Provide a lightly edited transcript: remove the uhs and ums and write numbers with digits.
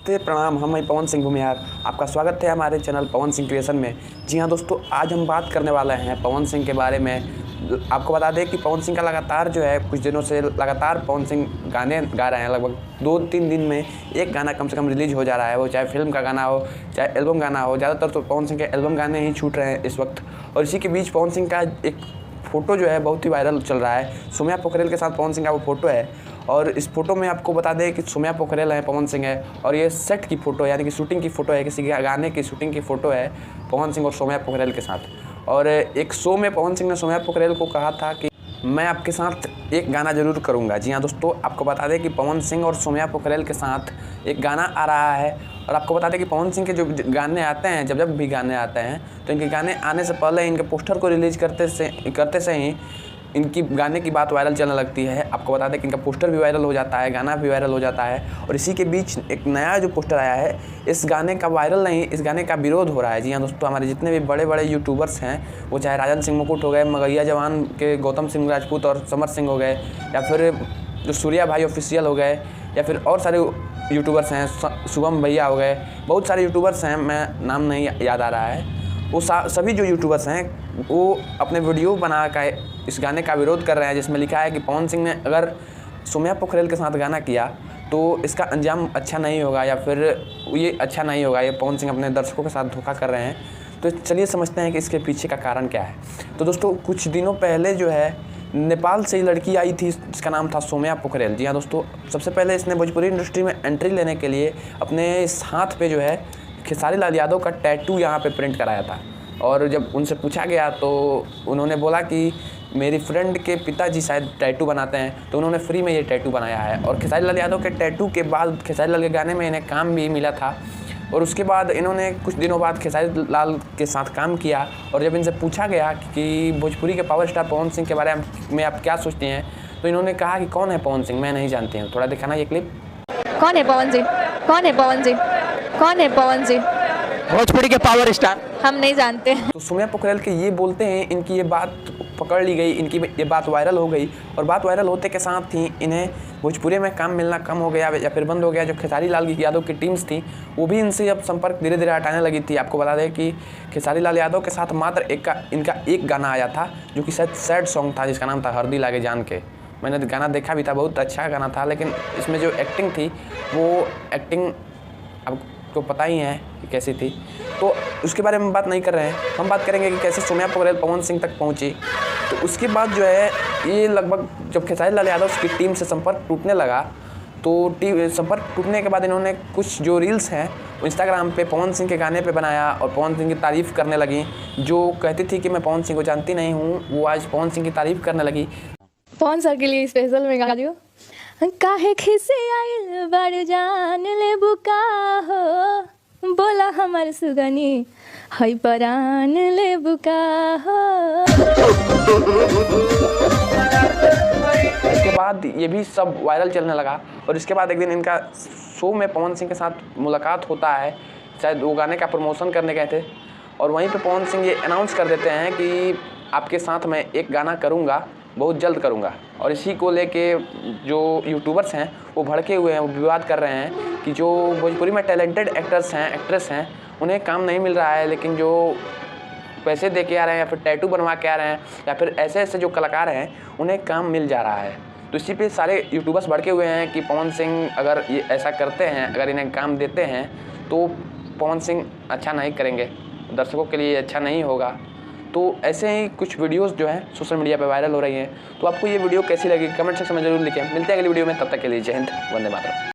नमस्ते प्रणाम, हम हैं पवन सिंह भूमिहार। आपका स्वागत है हमारे चैनल पवन सिंह क्रिएशन में। जी हाँ दोस्तों, आज हम बात करने वाले हैं पवन सिंह के बारे में। आपको बता दें कि पवन सिंह का लगातार जो है कुछ दिनों से लगातार पवन सिंह गाने गा रहे हैं। लगभग 2-3 दिन में एक गाना कम से कम रिलीज़ हो जा रहा है, वो चाहे फिल्म का गाना हो चाहे एल्बम गाना हो। ज़्यादातर तो पवन सिंह के एल्बम गाने ही छूट रहे हैं इस वक्त। और इसी के बीच पवन सिंह का एक फ़ोटो जो है बहुत ही वायरल चल रहा है। सोम्या पोखरेल के साथ पवन सिंह का वो फ़ोटो है और इस फोटो में आपको बता दें कि सोम्या पोखरेल है, पवन सिंह है और ये सेट की फ़ोटो है, यानी कि शूटिंग की फ़ोटो है, किसी गाने की शूटिंग की फ़ोटो है पवन सिंह और सोम्या पोखरेल के साथ। और एक शो में पवन सिंह ने सोम्या पोखरेल को कहा था कि मैं आपके साथ एक गाना ज़रूर करूंगा। जी हाँ दोस्तों, आपको बता दें कि पवन सिंह और सोम्या पोखरेल के साथ एक गाना आ रहा है। और आपको बता दें कि पवन सिंह के जो गाने आते हैं, जब भी गाने आते हैं तो इनके गाने आने से पहले इनके पोस्टर को रिलीज़ करते से ही इनकी गाने की बात वायरल चलने लगती है। आपको बता दें कि इनका पोस्टर भी वायरल हो जाता है, गाना भी वायरल हो जाता है। और इसी के बीच एक नया जो पोस्टर आया है, इस गाने का वायरल नहीं, इस गाने का विरोध हो रहा है। जी हाँ दोस्तों, हमारे जितने भी बड़े बड़े यूट्यूबर्स हैं, वो चाहे राजन सिंह मुकुट हो गए, मगहिया जवान के गौतम सिंह राजपूत और समर सिंह हो गए, या फिर जो सूर्या भाई ऑफिशियल हो गए, या फिर और सारे यूट्यूबर्स हैं, शुभम भैया हो गए, बहुत सारे यूट्यूबर्स हैं, मैं नाम नहीं याद आ रहा है। वो सभी जो यूट्यूबर्स हैं वो अपने वीडियो बना कर इस गाने का विरोध कर रहे हैं, जिसमें लिखा है कि पवन सिंह ने अगर सोम्या पोखरेल के साथ गाना किया तो इसका अंजाम अच्छा नहीं होगा, या फिर ये अच्छा नहीं होगा, ये पवन सिंह अपने दर्शकों के साथ धोखा कर रहे हैं। तो चलिए समझते हैं कि इसके पीछे का कारण क्या है। तो दोस्तों, कुछ दिनों पहले जो है नेपाल से ही लड़की आई थी, जिसका नाम था सोम्या पोखरेल। जी हाँ दोस्तों, सबसे पहले इसने भोजपुरी इंडस्ट्री में एंट्री लेने के लिए अपने इस हाथ पे जो है खेसारी लाल यादव का टैटू यहाँ पे प्रिंट कराया था। और जब उनसे पूछा गया तो उन्होंने बोला कि मेरी फ्रेंड के पिताजी शायद टैटू बनाते हैं, तो उन्होंने फ्री में ये टैटू बनाया है। और खेसारी लाल यादव के टैटू के बाद खेसारी लाल के गाने में इन्हें काम भी मिला था। और उसके बाद इन्होंने कुछ दिनों बाद खेसारी लाल के साथ काम किया। और जब इनसे पूछा गया कि भोजपुरी के पावर स्टार पवन सिंह के बारे में आप क्या सोचते हैं, तो इन्होंने कहा कि कौन है पवन सिंह, मैं नहीं जानती हूँ। थोड़ा दिखाना ये क्लिप। कौन है पवन सिंह? कौन है पवन सिंह? कौन है पवन सिंह? भोजपुरी के पावर स्टार हम नहीं जानते। तो सोम्या पोखरेल के ये बोलते हैं, इनकी ये बात पकड़ ली गई, इनकी ये बात वायरल हो गई। और बात वायरल होते के साथ ही इन्हें भोजपुरी में काम मिलना कम हो गया या फिर बंद हो गया। जो खेसारी लाल यादव की टीम्स थी वो भी इनसे अब संपर्क धीरे धीरे हटाने लगी थी। आपको बता दें कि खेसारी लाल यादव के साथ मात्र इनका एक गाना आया था, जो कि शायद सैड सॉन्ग था, जिसका नाम था हरदी लागे जान के। मैंने गाना देखा भी था, बहुत अच्छा गाना था, लेकिन इसमें जो एक्टिंग थी वो एक्टिंग आपको पता ही है कि कैसी थी। तो उसके बारे में बात नहीं कर रहे हैं, हम बात करेंगे कि कैसे सोम्या पोखरेल पवन सिंह तक पहुंची। तो उसके बाद जो है ये लगभग जब खेसारी लाल यादव की टीम से संपर्क टूटने लगा, तो संपर्क टूटने के बाद इन्होंने कुछ जो रील्स हैं इंस्टाग्राम पे पवन सिंह के गाने पे बनाया और पवन सिंह की तारीफ़ करने लगी। जो कहती थी कि मैं पवन सिंह को जानती नहीं हूँ, वो आज पवन सिंह की तारीफ़ करने लगी। पवन सर के लिए स्पेशल में गा दियो। काहे खिसे आइल बड़ जान ले बुका हो, बोला हमार सुगनी हई परान ले बुका हो। इसके बाद ये भी सब वायरल चलने लगा। और इसके बाद एक दिन इनका शो में पवन सिंह के साथ मुलाकात होता है, शायद वो गाने का प्रमोशन करने गए थे। और वहीं पे पवन सिंह ये अनाउंस कर देते हैं कि आपके साथ मैं एक गाना करूँगा, बहुत जल्द करूँगा। और इसी को लेके जो यूट्यूबर्स हैं वो भड़के हुए हैं, वो विवाद कर रहे हैं कि जो भोजपुरी में टैलेंटेड एक्ट्रेस हैं उन्हें काम नहीं मिल रहा है, लेकिन जो पैसे दे के आ रहे हैं या फिर टैटू बनवा के आ रहे हैं या फिर ऐसे जो कलाकार हैं उन्हें काम मिल जा रहा है। तो इसी पे सारे यूट्यूबर्स भड़के हुए हैं कि पवन सिंह अगर ये ऐसा करते हैं, अगर इन्हें काम देते हैं तो पवन सिंह अच्छा नहीं करेंगे, दर्शकों के लिए अच्छा नहीं होगा। तो ऐसे ही कुछ वीडियोस जो हैं सोशल मीडिया पे वायरल हो रही हैं। तो आपको ये वीडियो कैसी लगी कमेंट सेक्शन में जरूर लिखें। मिलते हैं अगली वीडियो में, तब तक के लिए जय हिंद, वंदे मातरम।